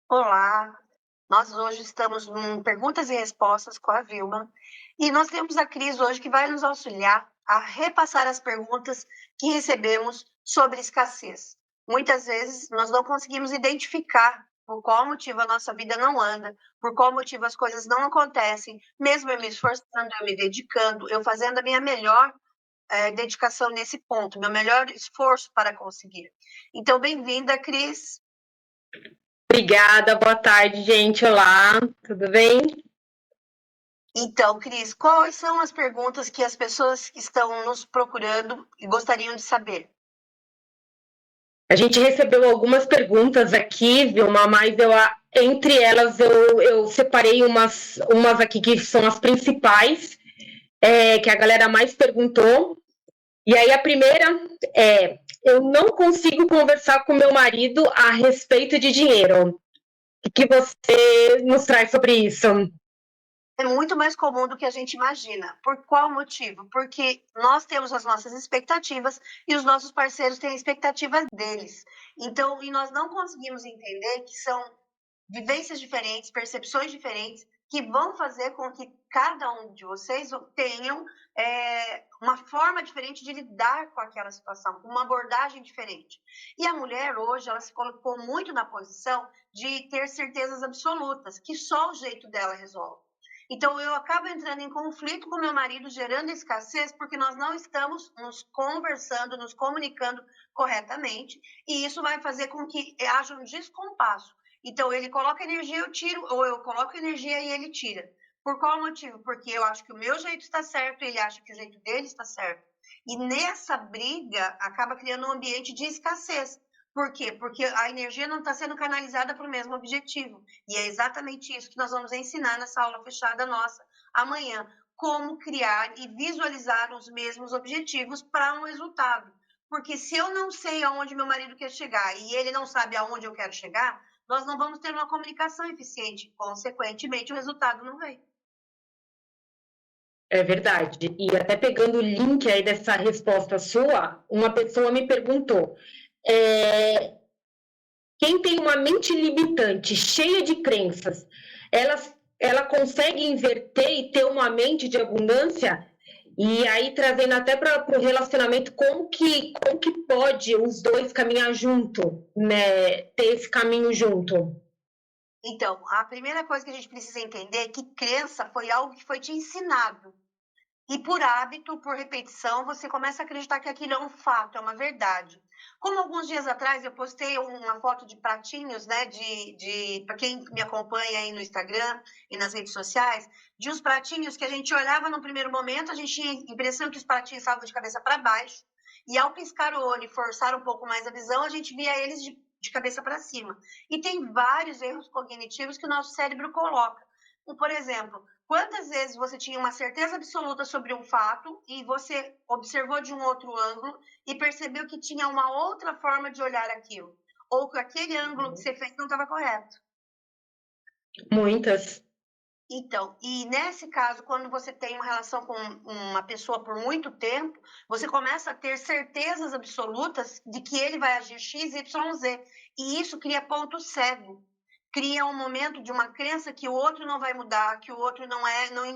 Olá, nós hoje estamos em perguntas e respostas com a Vilma e nós temos a Cris hoje que vai nos auxiliar a repassar as perguntas que recebemos sobre escassez. Muitas vezes nós não conseguimos identificar por qual motivo a nossa vida não anda, por qual motivo as coisas não acontecem, mesmo eu me esforçando, eu me dedicando, eu fazendo a minha melhor dedicação nesse ponto, meu melhor esforço para conseguir. Então, bem-vinda, Cris. Obrigada, boa tarde, gente. Olá, tudo bem? Então, Cris, quais são as perguntas que as pessoas que estão nos procurando e gostariam de saber? A gente recebeu algumas perguntas aqui, Vilma, mas entre elas eu separei umas aqui que são as principais, que a galera mais perguntou. E aí a primeira é: eu não consigo conversar com meu marido a respeito de dinheiro. O que você nos traz sobre isso? É muito mais comum do que a gente imagina. Por qual motivo? Porque nós temos as nossas expectativas e os nossos parceiros têm expectativas deles. Então, e nós não conseguimos entender que são vivências diferentes, percepções diferentes, que vão fazer com que cada um de vocês tenham uma forma diferente de lidar com aquela situação, uma abordagem diferente. E a mulher hoje, ela se colocou muito na posição de ter certezas absolutas, que só o jeito dela resolve. Então, eu acabo entrando em conflito com meu marido, gerando escassez, porque nós não estamos nos conversando, nos comunicando corretamente, e isso vai fazer com que haja um descompasso. Então, ele coloca energia, eu tiro, ou eu coloco energia e ele tira. Por qual motivo? Porque eu acho que o meu jeito está certo, ele acha que o jeito dele está certo. E nessa briga, acaba criando um ambiente de escassez. Por quê? Porque a energia não está sendo canalizada para o mesmo objetivo. E é exatamente isso que nós vamos ensinar nessa aula fechada nossa amanhã. Como criar e visualizar os mesmos objetivos para um resultado. Porque se eu não sei aonde meu marido quer chegar e ele não sabe aonde eu quero chegar, nós não vamos ter uma comunicação eficiente. Consequentemente, o resultado não vem. É verdade. E até pegando o link aí dessa resposta sua, uma pessoa me perguntou: é, quem tem uma mente limitante, cheia de crenças, ela, ela consegue inverter e ter uma mente de abundância? E aí, trazendo até para o relacionamento, como que pode os dois caminhar junto, né? Ter esse caminho junto? Então, a primeira coisa que a gente precisa entender é que crença foi algo que foi te ensinado. E por hábito, por repetição, você começa a acreditar que aquilo é um fato, é uma verdade. Como alguns dias atrás eu postei uma foto de pratinhos, né, para quem me acompanha aí no Instagram e nas redes sociais, de uns pratinhos que a gente olhava no primeiro momento, a gente tinha a impressão que os pratinhos estavam de cabeça para baixo, e ao piscar o olho e forçar um pouco mais a visão, a gente via eles de cabeça para cima. E tem vários erros cognitivos que o nosso cérebro coloca. Por exemplo, quantas vezes você tinha uma certeza absoluta sobre um fato e você observou de um outro ângulo e percebeu que tinha uma outra forma de olhar aquilo? Ou que aquele ângulo que você fez não estava correto? Muitas. Então, e nesse caso, quando você tem uma relação com uma pessoa por muito tempo, você começa a ter certezas absolutas de que ele vai agir X, Y, Z. E isso cria ponto cego. Cria um momento de uma crença que o outro não vai mudar, que o outro não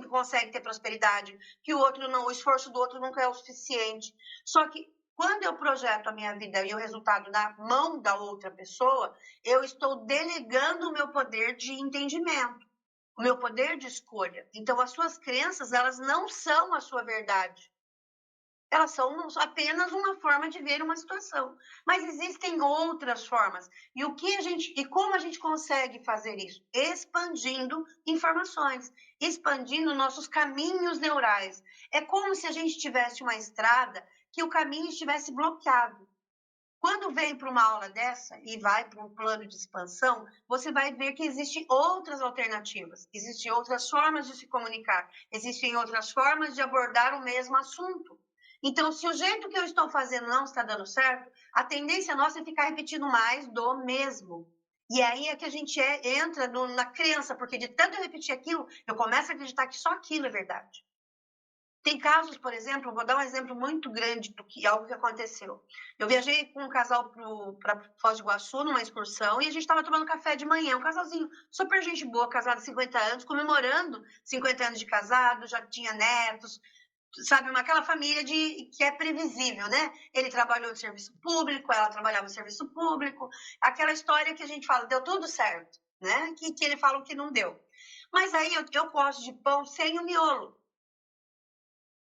consegue ter prosperidade, que o outro não, o esforço do outro nunca é o suficiente. Só que quando eu projeto a minha vida e o resultado na mão da outra pessoa, eu estou delegando o meu poder de entendimento, o meu poder de escolha. Então, as suas crenças, elas não são a sua verdade. Elas são apenas uma forma de ver uma situação. Mas existem outras formas. E como a gente consegue fazer isso? Expandindo informações, expandindo nossos caminhos neurais. É como se a gente tivesse uma estrada que o caminho estivesse bloqueado. Quando vem para uma aula dessa e vai para um plano de expansão, você vai ver que existem outras alternativas, existem outras formas de se comunicar, existem outras formas de abordar o mesmo assunto. Então, se o jeito que eu estou fazendo não está dando certo, a tendência nossa é ficar repetindo mais do mesmo. E aí é que a gente entra na crença, porque de tanto eu repetir aquilo, eu começo a acreditar que só aquilo é verdade. Tem casos, por exemplo, vou dar um exemplo muito grande do que algo que aconteceu. Eu viajei com um casal para Foz do Iguaçu numa excursão e a gente estava tomando café de manhã, um casalzinho super gente boa, casado há 50 anos, comemorando 50 anos de casado, já tinha netos, sabe, aquela família que é previsível, né? Ele trabalhou no serviço público, ela trabalhava no serviço público, aquela história que a gente fala, deu tudo certo, né? Que ele fala que não deu. Mas aí eu gosto de pão sem o miolo.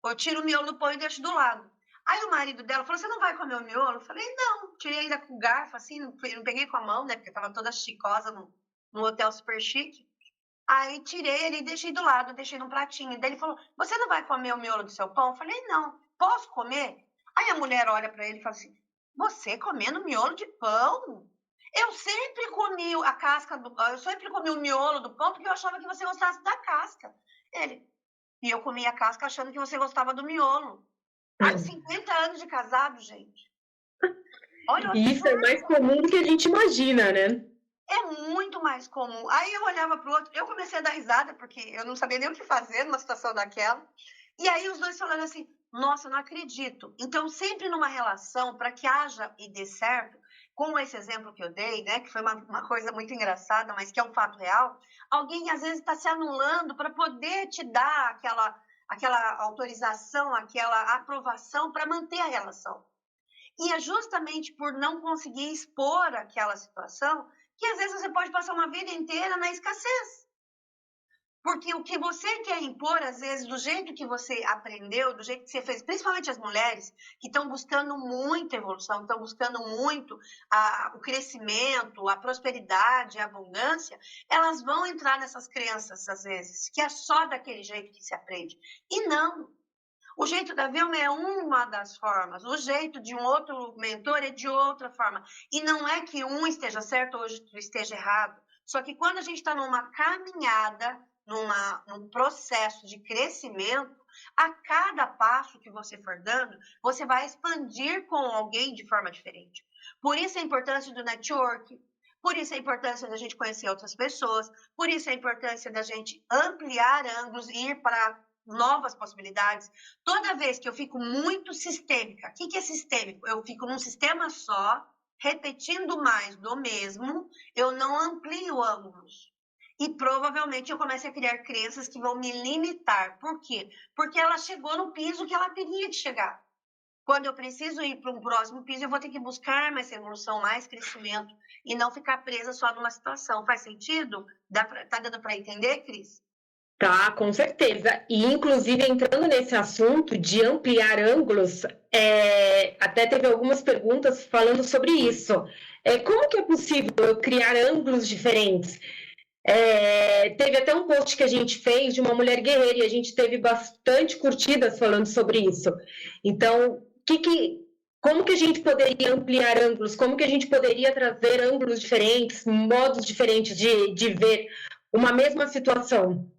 Eu tiro o miolo do pão e deixo do lado. Aí o marido dela falou, você não vai comer o miolo? Eu falei, não. Tirei ainda com o garfo, assim, não peguei com a mão, né? Porque tava toda chicosa no hotel super chique. Aí tirei ele e deixei do lado, deixei num pratinho. Daí ele falou, você não vai comer o miolo do seu pão? Eu falei, não. Posso comer? Aí a mulher olha para ele e fala assim, você comendo miolo de pão? Eu sempre comi a casca eu sempre comi o miolo do pão porque eu achava que você gostasse da casca. Ele, e eu comia a casca achando que você gostava do miolo. Olha, 50 anos de casado, gente. Olha o E isso é absurdo. mais comum do que a gente imagina, né? É muito mais comum. Aí eu olhava para o outro, eu comecei a dar risada, porque eu não sabia nem o que fazer numa situação daquela. E aí os dois falando assim, nossa, não acredito. Então, sempre numa relação, para que haja e dê certo, como esse exemplo que eu dei, né, que foi uma coisa muito engraçada, mas que é um fato real, alguém às vezes está se anulando para poder te dar aquela autorização, aquela aprovação para manter a relação. E é justamente por não conseguir expor aquela situação que às vezes você pode passar uma vida inteira na escassez. Porque o que você quer impor, às vezes, do jeito que você aprendeu, do jeito que você fez, principalmente as mulheres, que estão buscando muita evolução, estão buscando muito o crescimento, a prosperidade, a abundância, elas vão entrar nessas crenças, às vezes, que é só daquele jeito que se aprende. E não. O jeito da Vilma é uma das formas, o jeito de um outro mentor é de outra forma. E não é que um esteja certo ou outro esteja errado. Só que quando a gente está numa caminhada, num processo de crescimento, a cada passo que você for dando, você vai expandir com alguém de forma diferente. Por isso a importância do network, por isso a importância da gente conhecer outras pessoas, por isso a importância da gente ampliar ângulos e ir para novas possibilidades. Toda vez que eu fico muito sistêmica, o que é sistêmico? Eu fico num sistema só, repetindo mais do mesmo, eu não amplio ângulos. E provavelmente eu começo a criar crenças que vão me limitar. Por quê? Porque ela chegou no piso que ela teria que chegar. Quando eu preciso ir para um próximo piso, eu vou ter que buscar mais evolução, mais crescimento, e não ficar presa só numa situação. Faz sentido? Tá dando para entender, Cris? Tá, com certeza. E, inclusive, entrando nesse assunto de ampliar ângulos, até teve algumas perguntas falando sobre isso. Como que é possível eu criar ângulos diferentes? Teve até um post que a gente fez de uma mulher guerreira e a gente teve bastante curtidas falando sobre isso. Então, como que a gente poderia ampliar ângulos? Como que a gente poderia trazer ângulos diferentes, modos diferentes de ver uma mesma situação?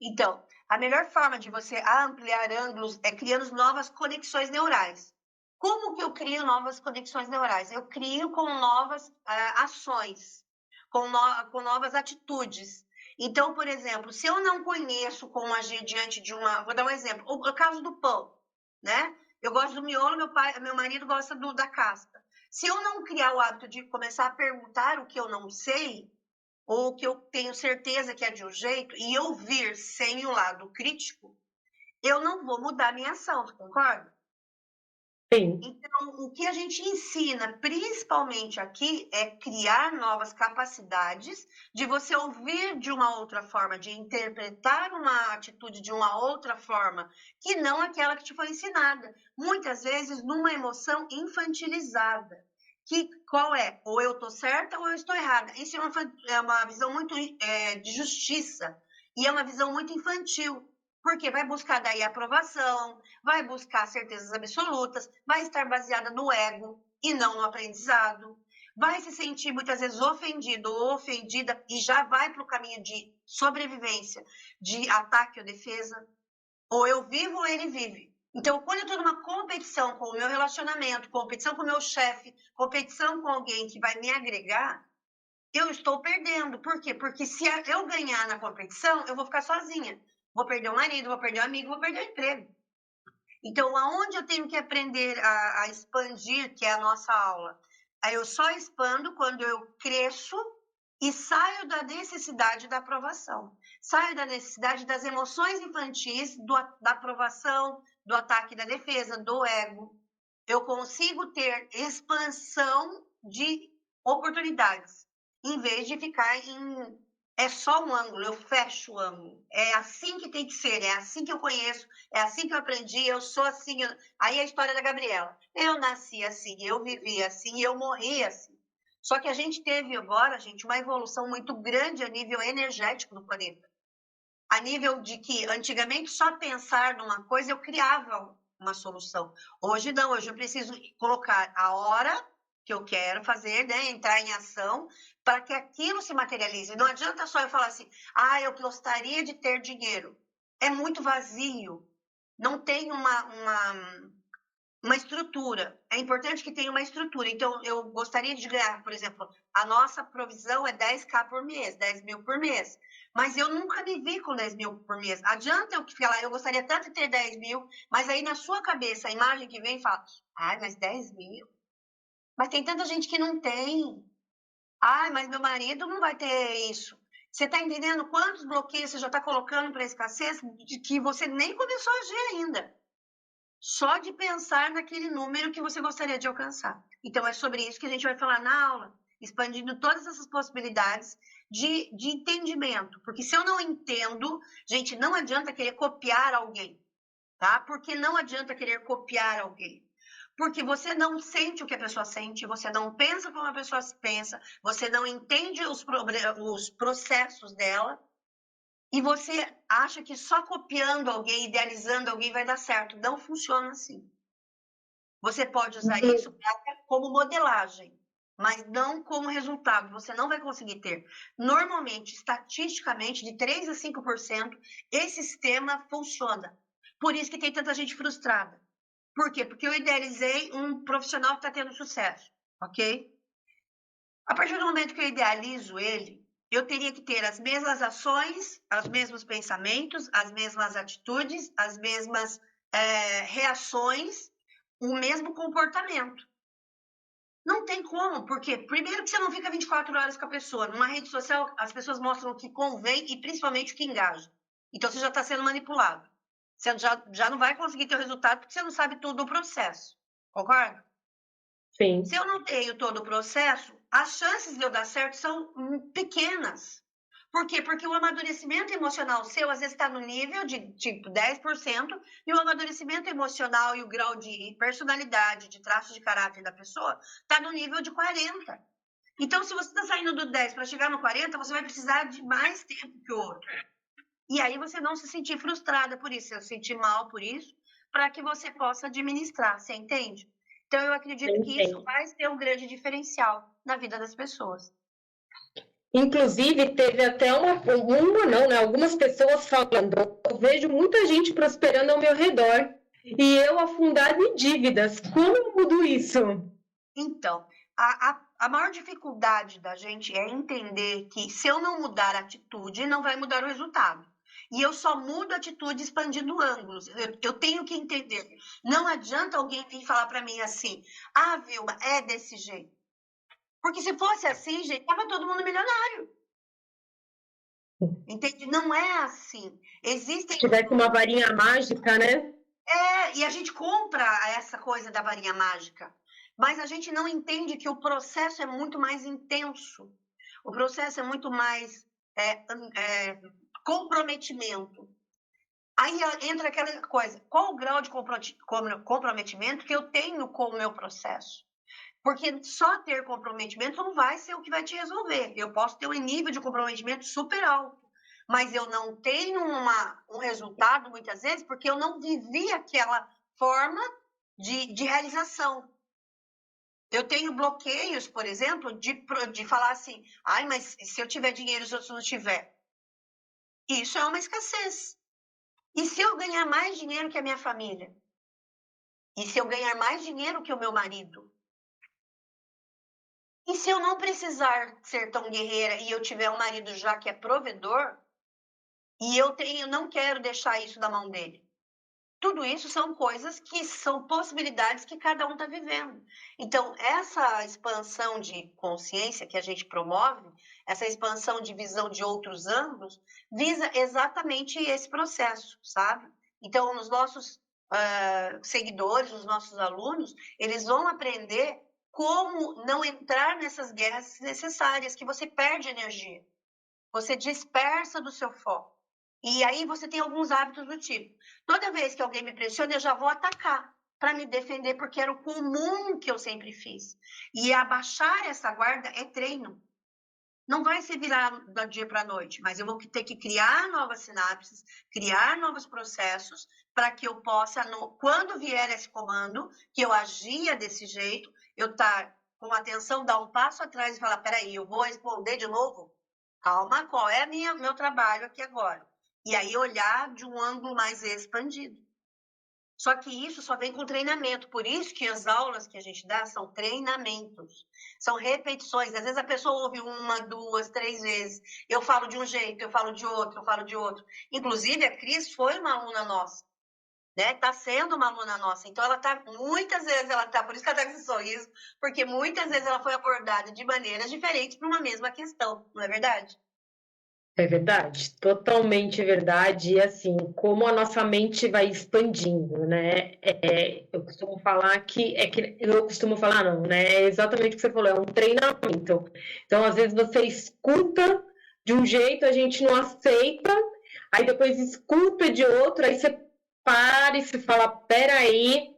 Então, a melhor forma de você ampliar ângulos é criando novas conexões neurais. Como que eu crio novas conexões neurais? Eu crio com novas ações, com novas atitudes. Então, por exemplo, se eu não conheço como agir diante de uma... Vou dar um exemplo. O caso do pão, né? Eu gosto do miolo, meu marido gosta da casca. Se eu não criar o hábito de começar a perguntar o que eu não sei, ou que eu tenho certeza que é de um jeito, e eu vir sem o lado crítico, eu não vou mudar minha ação, tu concorda? Sim. Então, o que a gente ensina, principalmente aqui, é criar novas capacidades de você ouvir de uma outra forma, de interpretar uma atitude de uma outra forma, que não aquela que te foi ensinada. Muitas vezes, numa emoção infantilizada. Qual é? Ou eu estou certa ou eu estou errada. Isso é uma visão muito de justiça e é uma visão muito infantil, porque vai buscar daí aprovação, vai buscar certezas absolutas, vai estar baseada no ego e não no aprendizado, vai se sentir muitas vezes ofendido ou ofendida e já vai para o caminho de sobrevivência, de ataque ou defesa. Ou eu vivo ou ele vive. Então, quando eu estou numa competição com o meu relacionamento, competição com o meu chefe, competição com alguém que vai me agregar, eu estou perdendo. Por quê? Porque se eu ganhar na competição, eu vou ficar sozinha. vou perder o marido, vou perder o amigo, vou perder o emprego. Então, aonde eu tenho que aprender a expandir, que é a nossa aula? Aí eu só expando quando eu cresço e saio da necessidade da aprovação. Saio da necessidade das emoções infantis, da aprovação, do ataque e da defesa, do ego. Eu consigo ter expansão de oportunidades, em vez de ficar em é só um ângulo, eu fecho o ângulo. É assim que tem que ser, é assim que eu conheço, é assim que eu aprendi, eu sou assim. Aí é a história da Gabriela. Eu nasci assim, eu vivi assim, eu morri assim. Só que a gente teve agora, gente, uma evolução muito grande a nível energético do planeta. A nível de que antigamente só pensar numa coisa eu criava uma solução. Hoje não, hoje eu preciso colocar a hora que eu quero fazer, né, entrar em ação, para que aquilo se materialize. Não adianta só eu falar assim, eu gostaria de ter dinheiro. É muito vazio. Não tem uma estrutura. É importante que tenha uma estrutura. Então, eu gostaria de ganhar, por exemplo, a nossa provisão é 10K por mês, 10 mil por mês. Mas eu nunca me vi com 10 mil por mês. Adianta eu falar, eu gostaria tanto de ter 10 mil, mas aí na sua cabeça, a imagem que vem fala, mas 10 mil? Mas tem tanta gente que não tem. Mas meu marido não vai ter isso. Você está entendendo quantos bloqueios você já está colocando para a escassez de que você nem começou a agir ainda? Só de pensar naquele número que você gostaria de alcançar. Então, é sobre isso que a gente vai falar na aula, expandindo todas essas possibilidades de entendimento. Porque se eu não entendo, gente, não adianta querer copiar alguém, tá? Porque não adianta querer copiar alguém. Porque você não sente o que a pessoa sente, você não pensa como a pessoa pensa, você não entende os processos dela, e você acha que só copiando alguém, idealizando alguém vai dar certo. Não funciona assim. Você pode usar isso como modelagem, mas não como resultado. Você não vai conseguir ter. Normalmente, estatisticamente, de 3 a 5%, esse sistema funciona. Por isso que tem tanta gente frustrada. Por quê? Porque eu idealizei um profissional que está tendo sucesso, ok? A partir do momento que eu idealizo ele, eu teria que ter as mesmas ações, os mesmos pensamentos, as mesmas atitudes, as mesmas reações, o mesmo comportamento. Não tem como, porque primeiro que você não fica 24 horas com a pessoa. Numa rede social, as pessoas mostram o que convém e principalmente o que engaja. Então, você já está sendo manipulado. Você já não vai conseguir ter o resultado porque você não sabe todo o processo. Concorda? Sim. Se eu não tenho todo o processo, as chances de eu dar certo são pequenas. Por quê? Porque o amadurecimento emocional seu, às vezes, está no nível de, tipo, 10%, e o amadurecimento emocional e o grau de personalidade, de traço de caráter da pessoa, está no nível de 40%. Então, se você está saindo do 10 para chegar no 40, você vai precisar de mais tempo que o outro. E aí você não se sentir frustrada por isso, se sentir mal por isso, para que você possa administrar, você entende? Então, eu acredito que isso vai ter um grande diferencial na vida das pessoas. Inclusive, teve até não, né? Algumas pessoas falando, eu vejo muita gente prosperando ao meu redor e eu afundada em dívidas. Como eu mudo isso? Então, a maior dificuldade da gente é entender que se eu não mudar a atitude, não vai mudar o resultado. E eu só mudo a atitude expandindo ângulos. Eu tenho que entender. Não adianta alguém vir falar para mim assim, Vilma, é desse jeito. Porque se fosse assim, gente, estava todo mundo milionário. Entende? Não é assim. Existem. Se tivesse uma varinha mágica, né? E a gente compra essa coisa da varinha mágica. Mas a gente não entende que o processo é muito mais intenso. O processo é muito mais comprometimento. Aí entra aquela coisa, qual o grau de comprometimento que eu tenho com o meu processo? Porque só ter comprometimento não vai ser o que vai te resolver. Eu posso ter um nível de comprometimento super alto, mas eu não tenho um resultado, muitas vezes, porque eu não vivi aquela forma de realização. Eu tenho bloqueios, por exemplo, de falar assim, mas se eu tiver dinheiro, os outros não tiver. Isso é uma escassez. E se eu ganhar mais dinheiro que a minha família? E se eu ganhar mais dinheiro que o meu marido? E se eu não precisar ser tão guerreira e eu tiver um marido já que é provedor, E eu não quero deixar isso da mão dele. Tudo isso são coisas que são possibilidades que cada um está vivendo. Então, essa expansão de consciência que a gente promove, essa expansão de visão de outros ângulos, visa exatamente esse processo, sabe? Então, nos nossos seguidores, os nossos alunos, eles vão aprender como não entrar nessas guerras necessárias, que você perde energia, você dispersa do seu foco. E aí você tem alguns hábitos do tipo: toda vez que alguém me pressiona, eu já vou atacar para me defender, porque era o comum que eu sempre fiz. E abaixar essa guarda é treino. Não vai ser virar do dia para a noite, mas eu vou ter que criar novas sinapses, criar novos processos para que eu possa, quando vier esse comando, que eu agia desse jeito, eu estar com atenção, dar um passo atrás e falar: peraí, eu vou responder de novo? Calma, qual é meu trabalho aqui agora? E aí olhar de um ângulo mais expandido. Só que isso só vem com treinamento. Por isso que as aulas que a gente dá são treinamentos. São repetições. Às vezes a pessoa ouve uma, duas, três vezes. Eu falo de um jeito, eu falo de outro, eu falo de outro. Inclusive, a Cris foi uma aluna nossa. Né? Está sendo uma aluna nossa. Então, muitas vezes ela está, por isso que ela está com esse sorriso, porque muitas vezes ela foi abordada de maneiras diferentes para uma mesma questão. Não é verdade? É verdade, totalmente verdade. E assim, como a nossa mente vai expandindo, né? Eu costumo falar eu costumo falar não, né? É exatamente o que você falou, é um treinamento. Então, às vezes você escuta de um jeito, a gente não aceita, aí depois escuta de outro, aí você para e se fala, peraí.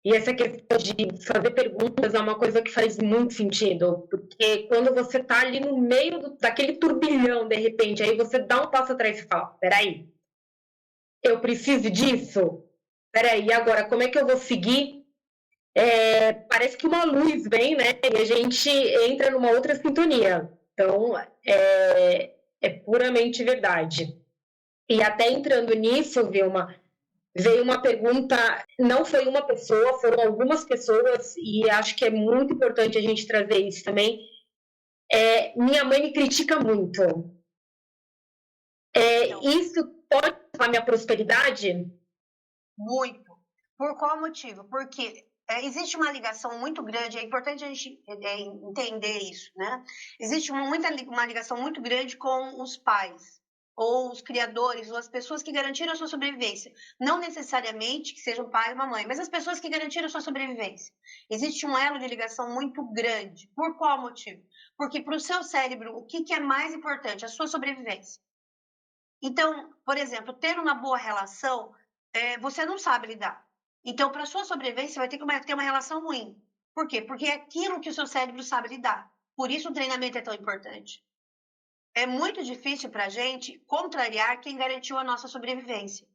E essa questão de fazer perguntas é uma coisa que faz muito sentido, porque quando você está ali no meio daquele turbilhão, de repente, aí você dá um passo atrás e fala, peraí, eu preciso disso? Peraí, agora, como é que eu vou seguir? Parece que uma luz vem, né, e a gente entra numa outra sintonia. Então, é puramente verdade. E até entrando nisso, Vilma, veio uma pergunta, não foi uma pessoa, foram algumas pessoas, e acho que é muito importante a gente trazer isso também. Minha mãe me critica muito. Isso pode levar à minha prosperidade? Muito. Por qual motivo? Porque existe uma ligação muito grande, é importante a gente entender isso, né? Existe uma ligação muito grande com os pais, ou os criadores, ou as pessoas que garantiram a sua sobrevivência. Não necessariamente que sejam pai ou uma mãe, mas as pessoas que garantiram a sua sobrevivência. Existe um elo de ligação muito grande. Por qual motivo? Porque para o seu cérebro, o que é mais importante? A sua sobrevivência. Então, por exemplo, ter uma boa relação, você não sabe lidar. Então, para sua sobrevivência, você vai ter que ter uma relação ruim. Por quê? Porque é aquilo que o seu cérebro sabe lidar. Por isso o treinamento é tão importante. É muito difícil para a gente contrariar quem garantiu a nossa sobrevivência.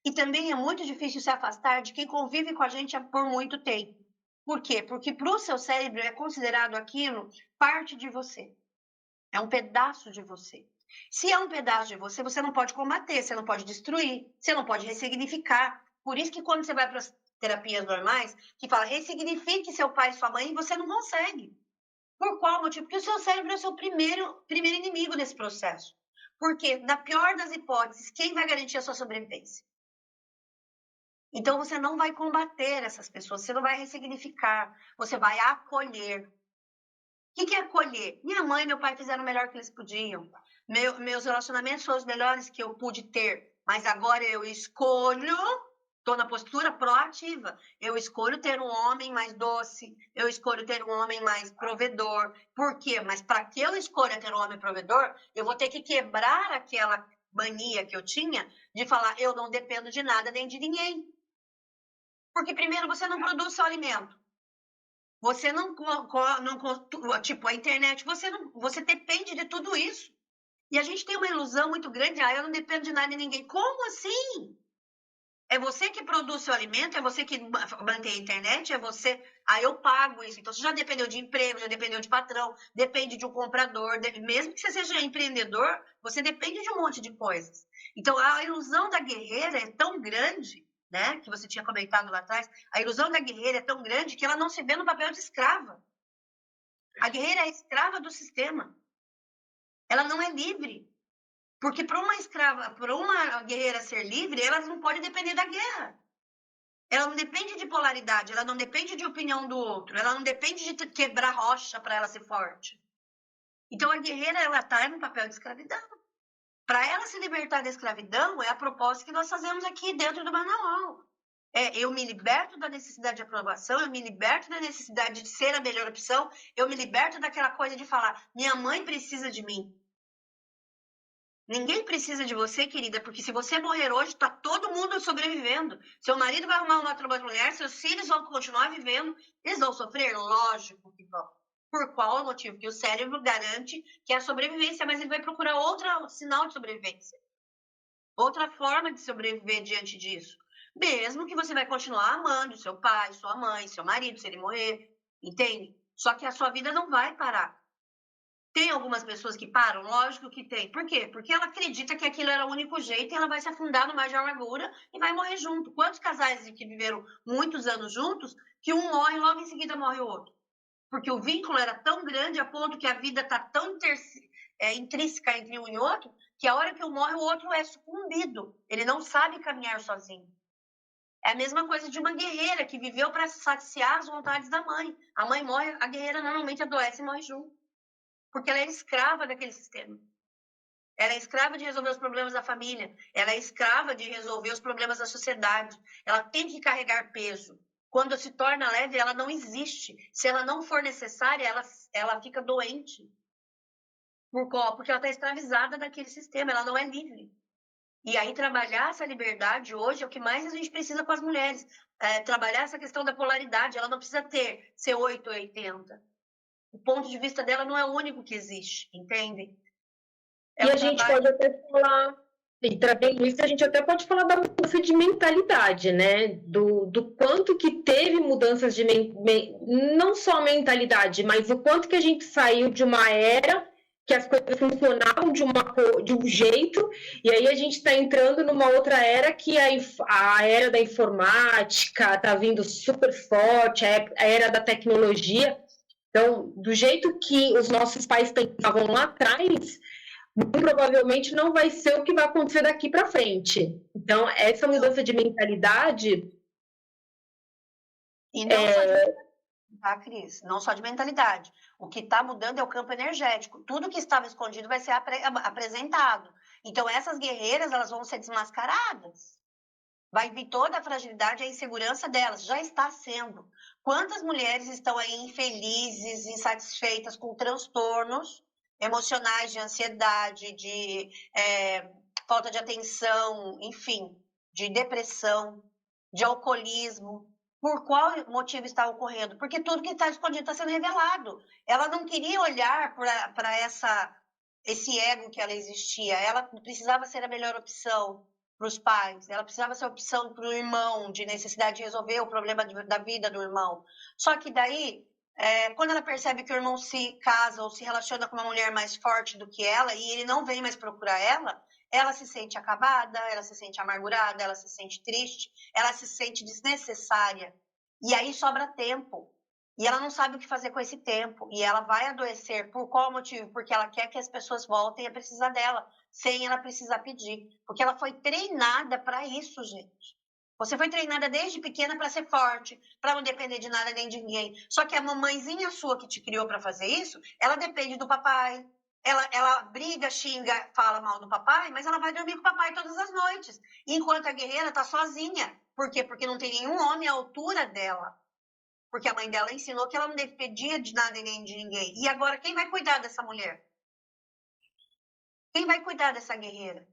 E também é muito difícil se afastar de quem convive com a gente por muito tempo. Por quê? Porque para o seu cérebro é considerado aquilo parte de você. É um pedaço de você. Se é um pedaço de você, você não pode combater, você não pode destruir, você não pode ressignificar. Por isso que quando você vai para as terapias normais, que fala ressignifique seu pai e sua mãe, você não consegue. Por qual motivo? Porque o seu cérebro é o seu primeiro inimigo nesse processo. Porque, na pior das hipóteses, quem vai garantir a sua sobrevivência? Então, você não vai combater essas pessoas, você não vai ressignificar, você vai acolher. O que é acolher? Minha mãe e meu pai fizeram o melhor que eles podiam. Meus relacionamentos foram os melhores que eu pude ter. Mas agora eu escolho, estou na postura proativa. Eu escolho ter um homem mais doce. Eu escolho ter um homem mais provedor. Por quê? Mas para que eu escolha ter um homem provedor, eu vou ter que quebrar aquela mania que eu tinha de falar eu não dependo de nada nem de ninguém. Porque primeiro você não produz seu alimento. Você não tipo, a internet, você depende de tudo isso. E a gente tem uma ilusão muito grande, eu não dependo de nada de ninguém. Como assim? É você que produz seu alimento, é você que mantém a internet, é você... eu pago isso. Então, você já dependeu de emprego, já dependeu de patrão, depende de um comprador. Mesmo que você seja empreendedor, você depende de um monte de coisas. Então, a ilusão da guerreira é tão grande, né, que você tinha comentado lá atrás, a ilusão da guerreira é tão grande que ela não se vê no papel de escrava. A guerreira é escrava do sistema. Ela não é livre. Porque para uma escrava, para uma guerreira ser livre, ela não pode depender da guerra. Ela não depende de polaridade, ela não depende de opinião do outro, ela não depende de quebrar rocha para ela ser forte. Então a guerreira, ela está no papel de escravidão. Para ela se libertar da escravidão, é a proposta que nós fazemos aqui dentro do manual. Eu me liberto da necessidade de aprovação, eu me liberto da necessidade de ser a melhor opção, eu me liberto daquela coisa de falar, minha mãe precisa de mim. Ninguém precisa de você, querida, porque se você morrer hoje, está todo mundo sobrevivendo. Seu marido vai arrumar uma outra mulher, seus filhos vão continuar vivendo, eles vão sofrer? Lógico que vão. Por qual motivo? Que o cérebro garante que é a sobrevivência, mas ele vai procurar outro sinal de sobrevivência. Outra forma de sobreviver diante disso. Mesmo que você vai continuar amando seu pai, sua mãe, seu marido, se ele morrer, entende? Só que a sua vida não vai parar. Tem algumas pessoas que param? Lógico que tem. Por quê? Porque ela acredita que aquilo era o único jeito e ela vai se afundar no mar de amargura e vai morrer junto. Quantos casais que viveram muitos anos juntos que um morre e logo em seguida morre o outro? Porque o vínculo era tão grande a ponto que a vida está tão intrínseca entre um e outro que a hora que um morre, o outro é sucumbido. Ele não sabe caminhar sozinho. É a mesma coisa de uma guerreira que viveu para saciar as vontades da mãe. A mãe morre, a guerreira normalmente adoece e morre junto. Porque ela é escrava daquele sistema. Ela é escrava de resolver os problemas da família. Ela é escrava de resolver os problemas da sociedade. Ela tem que carregar peso. Quando se torna leve, ela não existe. Se ela não for necessária, ela fica doente. Porque ela está escravizada daquele sistema. Ela não é livre. E aí, trabalhar essa liberdade hoje é o que mais a gente precisa com as mulheres. Trabalhar essa questão da polaridade. Ela não precisa ser 8 ou 80. O ponto de vista dela não é o único que existe, entende? E a gente pode até falar, e trazendo isso, a gente até pode falar da mudança de mentalidade, né? Do quanto que teve mudanças de não só mentalidade, mas o quanto que a gente saiu de uma era que as coisas funcionavam de um jeito, e aí a gente está entrando numa outra era que a era da informática está vindo super forte, a era da tecnologia. Então, do jeito que os nossos pais pensavam lá atrás, muito provavelmente não vai ser o que vai acontecer daqui para frente. Então, essa mudança de mentalidade. E não só de mentalidade, tá, Cris? Não só de mentalidade. O que está mudando é o campo energético. Tudo que estava escondido vai ser apresentado. Então, essas guerreiras, elas vão ser desmascaradas. Vai vir toda a fragilidade e a insegurança delas. Já está sendo. Quantas mulheres estão aí infelizes, insatisfeitas, com transtornos emocionais, de ansiedade, de falta de atenção, enfim, de depressão, de alcoolismo. Por qual motivo está ocorrendo? Porque tudo que está escondido está sendo revelado. Ela não queria olhar para esse ego que ela existia. Ela precisava ser a melhor opção para os pais. Ela precisava ser opção para o irmão, de necessidade de resolver o problema da vida do irmão. Só que daí, quando ela percebe que o irmão se casa ou se relaciona com uma mulher mais forte do que ela e ele não vem mais procurar ela se sente acabada, ela se sente amargurada, ela se sente triste, ela se sente desnecessária. E aí sobra tempo. E ela não sabe o que fazer com esse tempo. E ela vai adoecer. Por qual motivo? Porque ela quer que as pessoas voltem a precisar dela, sem ela precisar pedir. Porque ela foi treinada para isso, gente. Você foi treinada desde pequena para ser forte, para não depender de nada nem de ninguém. Só que a mamãezinha sua que te criou para fazer isso, ela depende do papai. Ela briga, xinga, fala mal do papai, mas ela vai dormir com o papai todas as noites. Enquanto a guerreira está sozinha. Por quê? Porque não tem nenhum homem à altura dela. Porque a mãe dela ensinou que ela não dependia de nada e nem de ninguém. E agora, quem vai cuidar dessa mulher? Quem vai cuidar dessa guerreira?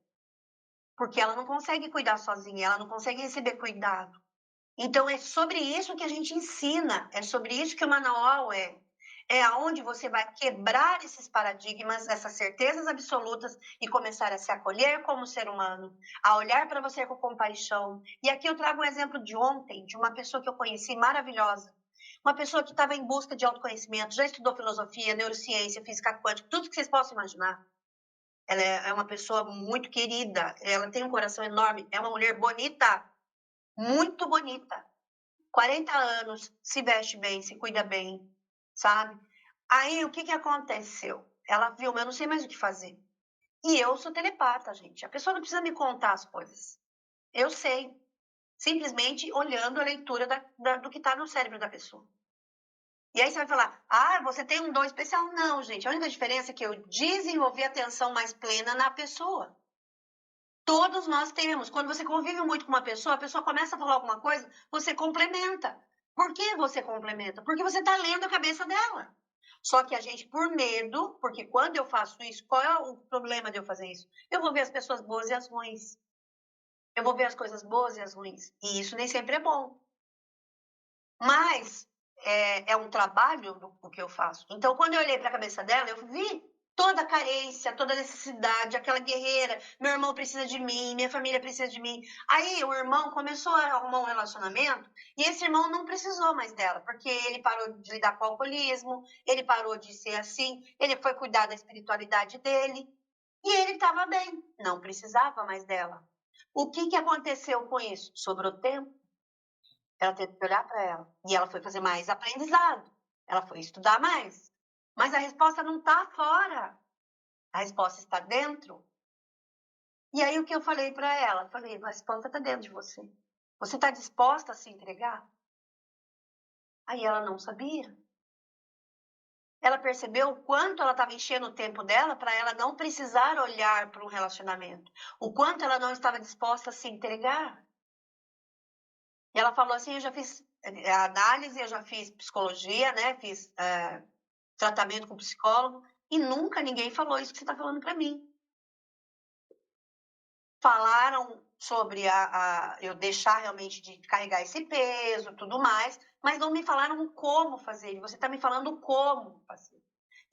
Porque ela não consegue cuidar sozinha, ela não consegue receber cuidado. Então, é sobre isso que a gente ensina, é sobre isso que o manual é. É aonde você vai quebrar esses paradigmas, essas certezas absolutas e começar a se acolher como ser humano, a olhar para você com compaixão. E aqui eu trago um exemplo de ontem, de uma pessoa que eu conheci maravilhosa. Uma pessoa que estava em busca de autoconhecimento, já estudou filosofia, neurociência, física quântica, tudo que vocês possam imaginar. Ela é uma pessoa muito querida, ela tem um coração enorme, é uma mulher bonita, muito bonita. 40 anos, se veste bem, se cuida bem, sabe? Aí, o que aconteceu? Ela viu, mas eu não sei mais o que fazer. E eu sou telepata, gente. A pessoa não precisa me contar as coisas. Eu sei. Simplesmente olhando a leitura do que está no cérebro da pessoa. E aí você vai falar, você tem um dom especial? Não, gente. A única diferença é que eu desenvolvi a atenção mais plena na pessoa. Todos nós temos. Quando você convive muito com uma pessoa, a pessoa começa a falar alguma coisa, você complementa. Por que você complementa? Porque você está lendo a cabeça dela. Só que a gente, por medo, porque quando eu faço isso, qual é o problema de eu fazer isso? Eu vou ver as pessoas boas e as ruins. Eu vou ver as coisas boas e as ruins. E isso nem sempre é bom. Mas é um trabalho do que eu faço. Então, quando eu olhei para a cabeça dela, eu vi toda a carência, toda a necessidade, aquela guerreira. Meu irmão precisa de mim, minha família precisa de mim. Aí o irmão começou a arrumar um relacionamento e esse irmão não precisou mais dela, porque ele parou de lidar com o alcoolismo, ele parou de ser assim, ele foi cuidar da espiritualidade dele e ele estava bem, não precisava mais dela. O que aconteceu com isso? Sobrou tempo. Ela teve que olhar para ela. E ela foi fazer mais aprendizado. Ela foi estudar mais. Mas a resposta não está fora. A resposta está dentro. E aí o que eu falei para ela? Falei, a resposta está dentro de você. Você está disposta a se entregar? Aí ela não sabia. Ela percebeu o quanto ela estava enchendo o tempo dela para ela não precisar olhar para um relacionamento. O quanto ela não estava disposta a se entregar. E ela falou assim, eu já fiz análise, eu já fiz psicologia, né? Fiz tratamento com psicólogo e nunca ninguém falou isso que você está falando para mim. Falaram sobre eu deixar realmente de carregar esse peso, tudo mais, mas não me falaram como fazer. E você está me falando como fazer.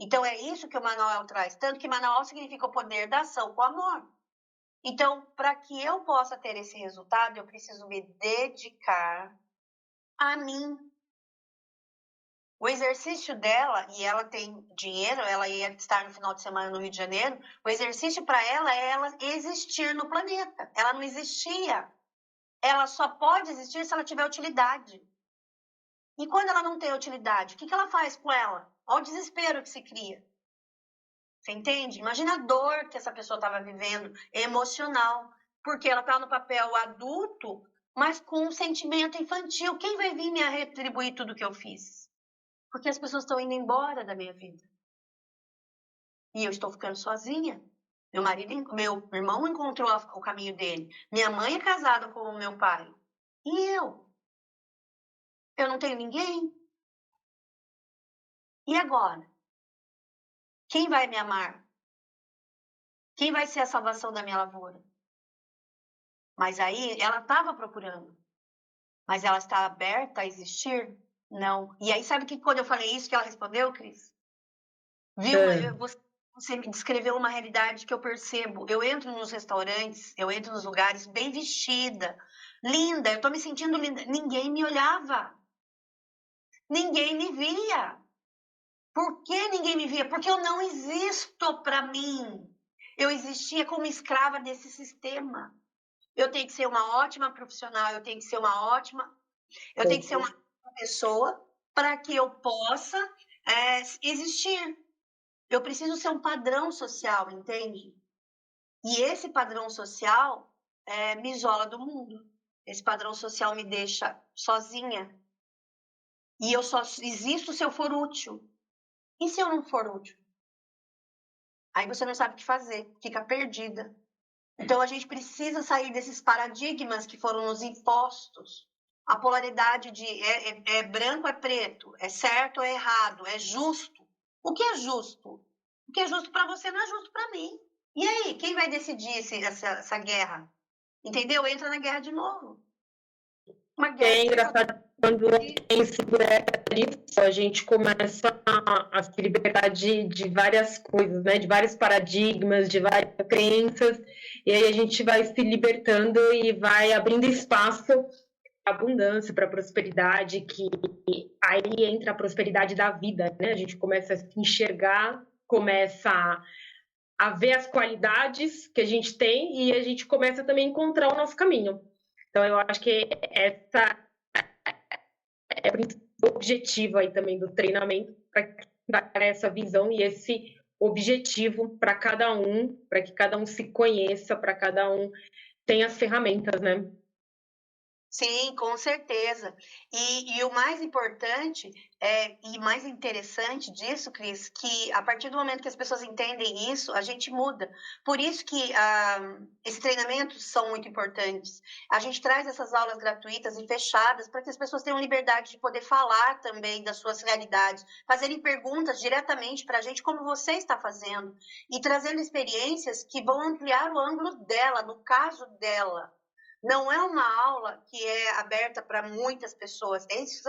Então é isso que o Manual traz, tanto que Manual significa o poder da ação com amor. Então, para que eu possa ter esse resultado, eu preciso me dedicar a mim. O exercício dela, e ela tem dinheiro, ela ia estar no final de semana no Rio de Janeiro, o exercício para ela é ela existir no planeta. Ela não existia. Ela só pode existir se ela tiver utilidade. E quando ela não tem utilidade, o que ela faz com ela? Olha o desespero que se cria. Você entende? Imagina a dor que essa pessoa estava vivendo, emocional, porque ela está no papel adulto, mas com um sentimento infantil. Quem vai vir me retribuir tudo que eu fiz? Porque as pessoas estão indo embora da minha vida. E eu estou ficando sozinha. Meu irmão encontrou o caminho dele. Minha mãe é casada com o meu pai. E eu? Eu não tenho ninguém. E agora? Quem vai me amar? Quem vai ser a salvação da minha lavoura? Mas aí ela estava procurando. Mas ela está aberta a existir? Não. E aí sabe que quando eu falei isso que ela respondeu, Cris? Viu? Você me descreveu uma realidade que eu percebo. Eu entro nos restaurantes, eu entro nos lugares bem vestida, linda, eu tô me sentindo linda. Ninguém me olhava. Ninguém me via. Por que ninguém me via? Porque eu não existo para mim. Eu existia como escrava desse sistema. Eu tenho que ser uma ótima profissional, eu tenho que ser eu tenho que ser uma pessoa para que eu possa existir. Eu preciso ser um padrão social, entende? E esse padrão social me isola do mundo. Esse padrão social me deixa sozinha. E eu só existo se eu for útil. E se eu não for útil? Aí você não sabe o que fazer, fica perdida. Então a gente precisa sair desses paradigmas que foram nos impostos. A polaridade de é branco, é preto, é certo ou é errado, é justo. O que é justo? O que é justo para você não é justo para mim. E aí, quem vai decidir essa guerra? Entendeu? Entra na guerra de novo. Uma guerra É engraçado quando tem se isso, a gente começa a se libertar de várias coisas, né? De vários paradigmas, de várias crenças, e aí a gente vai se libertando e vai abrindo espaço para abundância, para prosperidade, que aí entra a prosperidade da vida, né? A gente começa a se enxergar, começa a ver as qualidades que a gente tem e a gente começa também a encontrar o nosso caminho. Então, eu acho que essa é o objetivo aí também do treinamento, para dar essa visão e esse objetivo para cada um, para que cada um se conheça, para cada um tenha as ferramentas, né? Sim, com certeza. E o mais importante e mais interessante disso, Cris, que a partir do momento que as pessoas entendem isso, a gente muda. Por isso que esses treinamentos são muito importantes. A gente traz essas aulas gratuitas e fechadas para que as pessoas tenham liberdade de poder falar também das suas realidades, fazerem perguntas diretamente para a gente, como você está fazendo, e trazendo experiências que vão ampliar o ângulo dela, no caso dela. Não é uma aula que é aberta para muitas pessoas,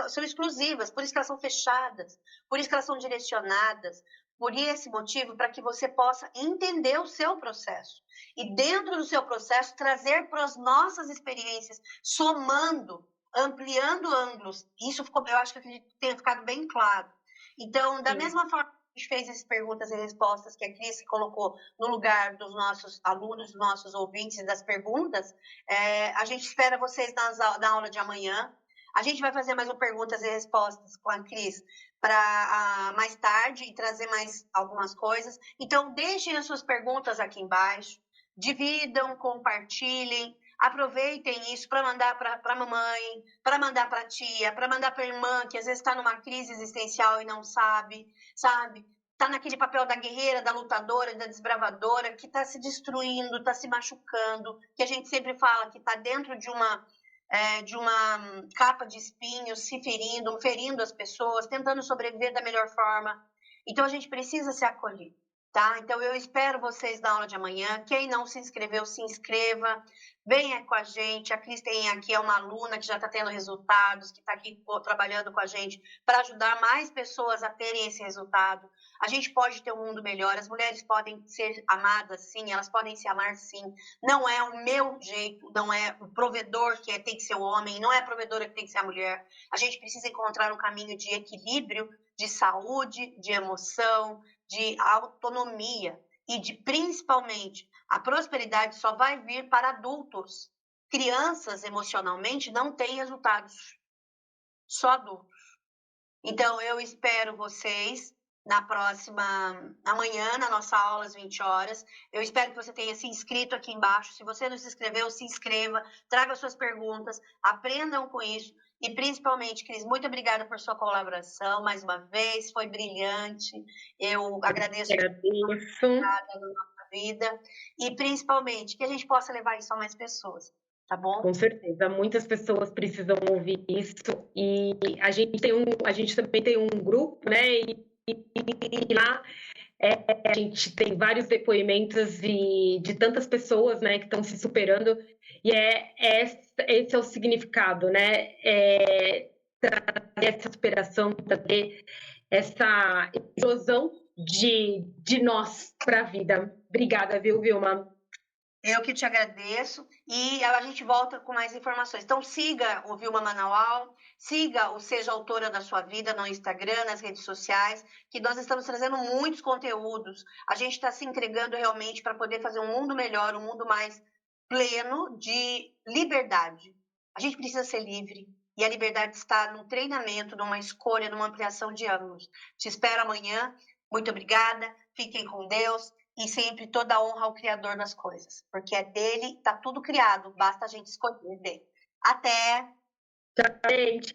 são exclusivas, por isso que elas são fechadas, por isso que elas são direcionadas, por esse motivo, para que você possa entender o seu processo. E dentro do seu processo, trazer para as nossas experiências, somando, ampliando ângulos. Isso eu acho que tem ficado bem claro. Então, da mesma forma que a gente fez essas perguntas e respostas que a Cris colocou no lugar dos nossos alunos, dos nossos ouvintes das perguntas, a gente espera vocês na aula de amanhã. A gente vai fazer mais um perguntas e respostas com a Cris para mais tarde e trazer mais algumas coisas. Então, deixem as suas perguntas aqui embaixo, dividam, compartilhem, aproveitem isso para mandar para a mamãe, para mandar para a tia, para mandar para a irmã, que às vezes está numa crise existencial e não sabe? Está naquele papel da guerreira, da lutadora, da desbravadora, que está se destruindo, está se machucando, que a gente sempre fala que está dentro de uma capa de espinhos, se ferindo as pessoas, tentando sobreviver da melhor forma. Então, a gente precisa se acolher, tá? Então, eu espero vocês na aula de amanhã. Quem não se inscreveu, se inscreva. Venha com a gente. A Cris tem aqui, é uma aluna que já está tendo resultados, que está aqui trabalhando com a gente para ajudar mais pessoas a terem esse resultado. A gente pode ter um mundo melhor, as mulheres podem ser amadas sim, elas podem se amar sim. Não é o meu jeito, não é o provedor que tem que ser o homem, não é a provedora que tem que ser a mulher. A gente precisa encontrar um caminho de equilíbrio, de saúde, de emoção, de autonomia e de, principalmente, a prosperidade só vai vir para adultos. Crianças, emocionalmente, não têm resultados, só adultos. Então, eu espero vocês amanhã, na nossa aula às 20 horas. Eu espero que você tenha se inscrito aqui embaixo. Se você não se inscreveu, se inscreva, traga suas perguntas, aprendam com isso. E principalmente, Cris, muito obrigada por sua colaboração mais uma vez, foi brilhante. Eu agradeço Agradeço. na nossa vida. E principalmente, que a gente possa levar isso a mais pessoas. Tá bom? Com certeza, muitas pessoas precisam ouvir isso e a gente também tem um grupo, né? E lá a gente tem vários depoimentos de tantas pessoas, né, que estão se superando e esse é o significado, né? Trazer essa superação, trazer essa explosão de nós para a vida. Obrigada, viu, Vilma? Eu que te agradeço e a gente volta com mais informações. Então, siga o Vilma Manaual, siga o Seja Autora da Sua Vida no Instagram, nas redes sociais, que nós estamos trazendo muitos conteúdos. A gente está se entregando realmente para poder fazer um mundo melhor, um mundo mais pleno de liberdade. A gente precisa ser livre e a liberdade está no treinamento, numa escolha, numa ampliação de ângulos. Te espero amanhã. Muito obrigada. Fiquem com Deus. E sempre toda a honra ao Criador das coisas, porque é dele, tá tudo criado, basta a gente escolher dele. Até! Tchau, gente!